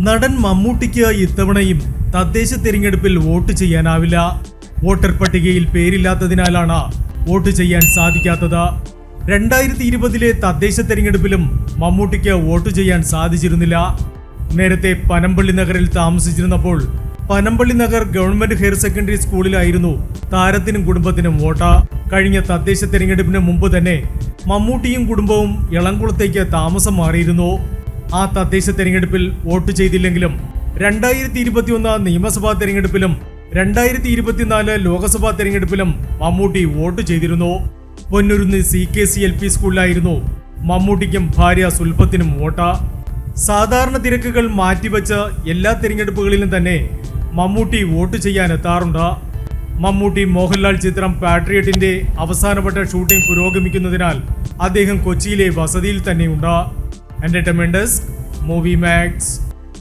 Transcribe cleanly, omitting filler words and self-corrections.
നടൻ മമ്മൂട്ടിക്ക് ഇത്തവണയും തദ്ദേശ തെരഞ്ഞെടുപ്പിൽ വോട്ട് ചെയ്യാനാവില്ല. വോട്ടർ പട്ടികയിൽ പേരില്ലാത്തതിനാലാണ് വോട്ട് ചെയ്യാൻ സാധിക്കാത്തത്. 2020 തദ്ദേശ തെരഞ്ഞെടുപ്പിലും മമ്മൂട്ടിക്ക് വോട്ട് ചെയ്യാൻ സാധിച്ചിരുന്നില്ല. നേരത്തെ പനമ്പള്ളി നഗറിൽ താമസിച്ചിരുന്നപ്പോൾ Panampilly Nagar government higher secondary സ്കൂളിലായിരുന്നു താരത്തിനും കുടുംബത്തിനും വോട്ട്. കഴിഞ്ഞ തദ്ദേശ തെരഞ്ഞെടുപ്പിന് മുമ്പ് തന്നെ മമ്മൂട്ടിയും കുടുംബവും എളംകുളത്തേക്ക് താമസം മാറിയിരുന്നു. ആ തദ്ദേശ തെരഞ്ഞെടുപ്പിൽ വോട്ട് ചെയ്തില്ലെങ്കിലും 2021 നിയമസഭാ തെരഞ്ഞെടുപ്പിലും 2024 ലോക്സഭാ തെരഞ്ഞെടുപ്പിലും മമ്മൂട്ടി വോട്ട് ചെയ്തിരുന്നു. പൊന്നുരുന്ന് CKCLP സ്കൂളിലായിരുന്നു മമ്മൂട്ടിക്കും ഭാര്യ സുൽഫത്തിനും വോട്ട്. സാധാരണ തിരക്കുകൾ മാറ്റിവെച്ച് എല്ലാ തെരഞ്ഞെടുപ്പുകളിലും തന്നെ മമ്മൂട്ടി വോട്ട് ചെയ്യാൻ എത്താറുണ്ട്. മമ്മൂട്ടി മോഹൻലാൽ ചിത്രം പാട്രിയറ്റിന്റെ അവസാനവട്ട ഷൂട്ടിംഗ് പുരോഗമിക്കുന്നതിനാൽ അദ്ദേഹം കൊച്ചിയിലെ വസതിയിൽ തന്നെയുണ്ട്. Entertainment desk, Movie max.